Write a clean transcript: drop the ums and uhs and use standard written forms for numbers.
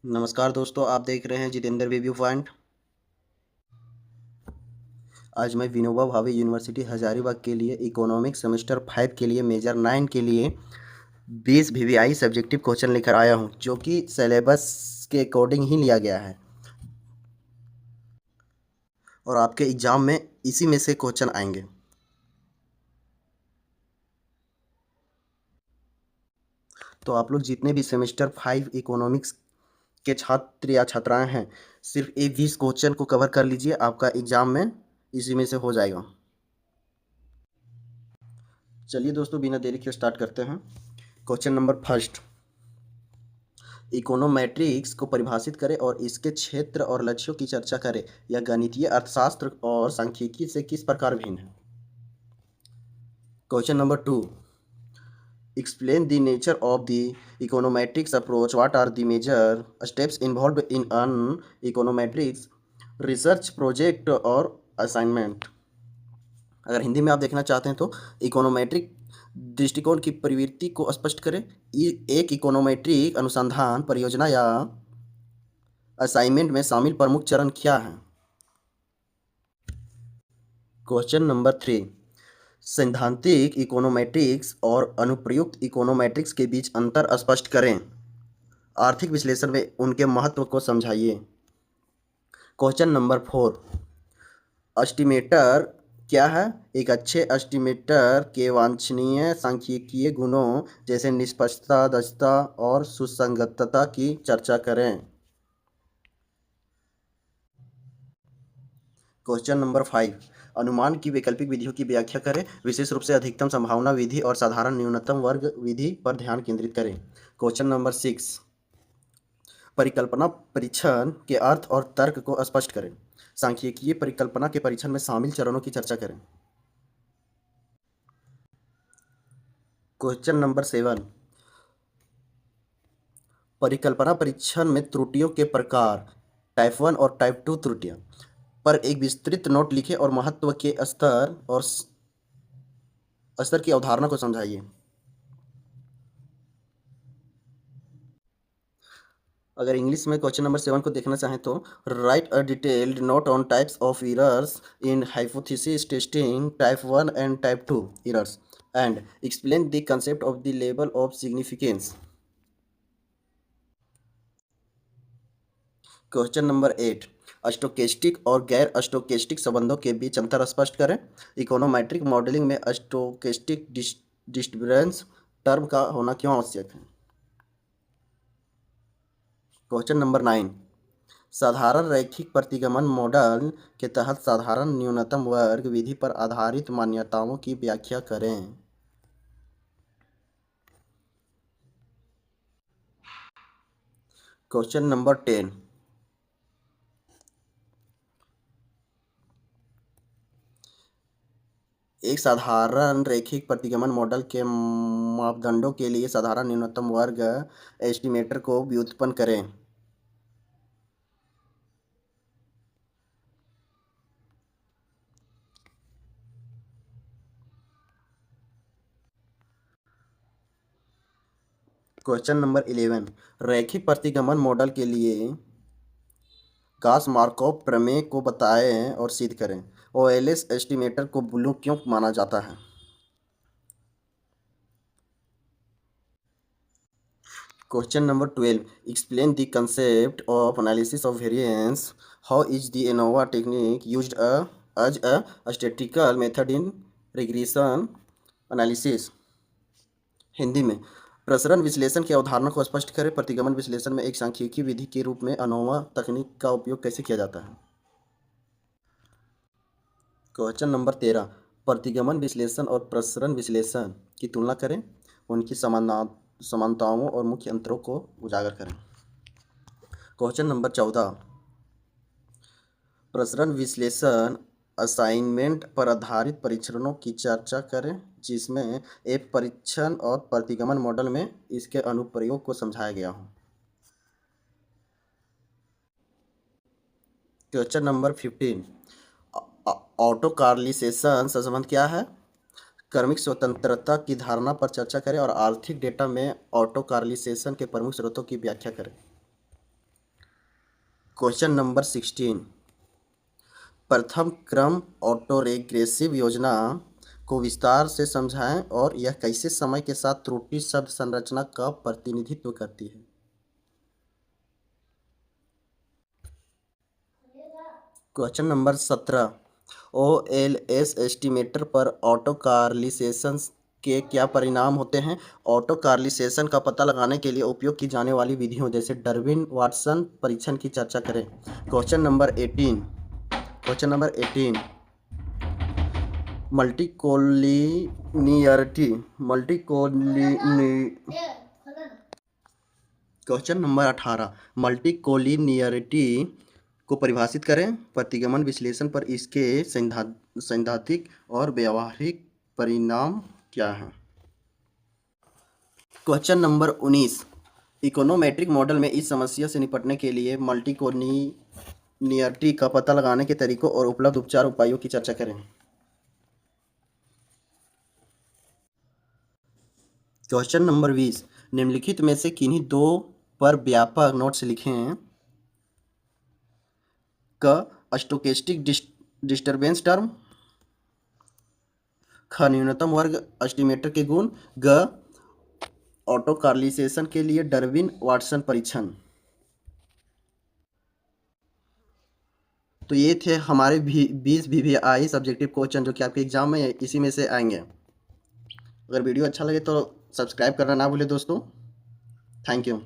नमस्कार दोस्तों, आप देख रहे हैं जितेंद्र रिव्यू पॉइंट। आज मैं विनोबा भावे यूनिवर्सिटी हजारीबाग के लिए इकोनॉमिक सेमेस्टर 5 के लिए मेजर 9 के लिए 20 वीवीआई सब्जेक्टिव क्वेश्चन लेकर आया हूं, जो कि सिलेबस के अकॉर्डिंग ही लिया गया है और आपके एग्ज़ाम में इसी में से क्वेश्चन आएंगे। तो आप लोग जितने भी सेमेस्टर 5 इकोनॉमिक्स के छात्र या छात्राएं हैं, सिर्फ ये 20 क्वेश्चन को कवर कर लीजिए, आपका एग्ज़ाम में इसी में से हो जाएगा। चलिए दोस्तों, बिना देरी के स्टार्ट करते हैं। क्वेश्चन नंबर फर्स्ट, इकोनोमेट्रिक्स को परिभाषित करें और इसके क्षेत्र और लक्ष्यों की चर्चा करें। यह गणितीय अर्थशास्त्र और सांख्यिकी से किस प्रकार भिन्न है। Question number two, explain the nature of the econometrics approach. What are the major steps involve in an econometrics research project और असाइनमेंट। अगर हिंदी में आप देखना चाहते हैं तो इकोनोमेट्रिक दृष्टिकोण की प्रवृत्ति को स्पष्ट करें। एक इकोनोमेट्रिक अनुसंधान परियोजना या असाइनमेंट में शामिल प्रमुख चरण क्या हैं। क्वेश्चन नंबर थ्री, सैद्धांतिक इकोनोमेट्रिक्स और अनुप्रयुक्त इकोनोमेट्रिक्स के बीच अंतर स्पष्ट करें। आर्थिक विश्लेषण में उनके महत्व को समझाइए। क्वेश्चन नंबर फोर, एस्टिमेटर क्या है। एक अच्छे एस्टिमेटर के वांछनीय सांख्यिकीय गुणों जैसे निष्पक्षता, दक्षता और सुसंगतता की चर्चा करें। क्वेश्चन नंबर फाइव, अनुमान की वैकल्पिक विधियों की व्याख्या करें। विशेष रूप से अधिकतम संभावना विधि और साधारण न्यूनतम वर्ग विधि पर ध्यान केंद्रित करें। क्वेश्चन नंबर सिक्स, परिकल्पना परीक्षण के अर्थ और तर्क को स्पष्ट करें। सांख्यिकीय परिकल्पना के परीक्षण में शामिल चरणों की चर्चा करें। क्वेश्चन नंबर सेवन, परिकल्पना परीक्षण में त्रुटियों के प्रकार, टाइप 1 और टाइप 2 त्रुटियां पर एक विस्तृत नोट लिखें और महत्व के स्तर की अवधारणा को समझाइए। अगर इंग्लिश में क्वेश्चन नंबर 7 को देखना चाहें तो right a detailed note on types of errors in hypothesis testing, type 1 and type 2 errors and explain the concept of the level of significance. Question number 8, stochastic और गैर स्टोकेस्टिक संबंधों के बीच अंतर स्पष्ट करें। इकोनोमेट्रिक मॉडलिंग में स्टोकेस्टिक डिस्टर्बेंस टर्म का होना क्यों आवश्यक है। क्वेश्चन नंबर 9, साधारण रैखिक प्रतिगमन मॉडल के तहत साधारण न्यूनतम वर्ग विधि पर आधारित मान्यताओं की व्याख्या करें। क्वेश्चन नंबर 10, एक साधारण रैखिक प्रतिगमन मॉडल के मापदंडों के लिए साधारण न्यूनतम वर्ग एस्टिमेटर को व्युत्पन्न करें। क्वेश्चन नंबर 11, रैखिक प्रतिगमन मॉडल के लिए गास मार्कोव प्रमेय को बताएं और सिद्ध करें। ओएलएस एस्टिमेटर को ब्लू क्यों माना जाता है। Question number 12, explain the concept of analysis of variance. How is the ANOVA technique used as a statistical method in regression analysis. Hindi में प्रसरण विश्लेषण की अवधारणा को स्पष्ट करें। प्रतिगमन विश्लेषण में एक सांख्यिकीय विधि के रूप में एनोवा तकनीक का उपयोग कैसे किया जाता है। क्वेश्चन नंबर 13, प्रतिगमन विश्लेषण और प्रसरण विश्लेषण की तुलना करें। उनकी समानताओं और मुख्य अंतरों को उजागर करें। क्वेश्चन नंबर 14, प्रसरण विश्लेषण असाइनमेंट पर आधारित परीक्षणों की चर्चा करें, जिसमें एक परीक्षण और प्रतिगमन मॉडल में इसके अनुप्रयोग को समझाया गया हो। क्वेश्चन नंबर 15, ऑटो कार्लिसेशन का संबंध क्या है। क्रमिक स्वतंत्रता की धारणा पर चर्चा करें और आर्थिक डेटा में ऑटो कार्लिसेशन के प्रमुख स्रोतों की व्याख्या करें। क्वेश्चन नंबर 16, प्रथम क्रम ऑटोरेग्रेसिव योजना को विस्तार से समझाएं और यह कैसे समय के साथ त्रुटि शब्द संरचना का प्रतिनिधित्व करती है। क्वेश्चन नंबर 17, OLS एस्टिमेटर पर ऑटो कार्लिसेशन के क्या परिणाम होते हैं। ऑटो कार्लिसेशन का पता लगाने के लिए उपयोग की जाने वाली विधियों जैसे डर्विन वाटसन परीक्षण की चर्चा करें। Question number 18, question number 18, multicollinearity को परिभाषित करें। प्रतिगमन विश्लेषण पर इसके सैद्धांतिक और व्यावहारिक परिणाम क्या हैं। क्वेश्चन नंबर 19, इकोनोमेट्रिक मॉडल में इस समस्या से निपटने के लिए मल्टीकोलिनियरिटी का पता लगाने के तरीकों और उपलब्ध उपचार उपायों की चर्चा करें। क्वेश्चन नंबर 20, निम्नलिखित में से किन्हीं दो पर व्यापक नोट्स लिखें। क, स्टोकेस्टिक डिस्टर्बेंस टर्म। ख, न्यूनतम वर्ग एस्टिमेटर के गुण। ग, ऑटो कार्लिसेशन के लिए डर्विन वाटसन परीक्षण। तो ये थे हमारे 20 VVI सब्जेक्टिव क्वेश्चन जो कि आपके एग्जाम में इसी में से आएंगे। अगर वीडियो अच्छा लगे तो सब्सक्राइब करना ना भूलें दोस्तों। Thank you.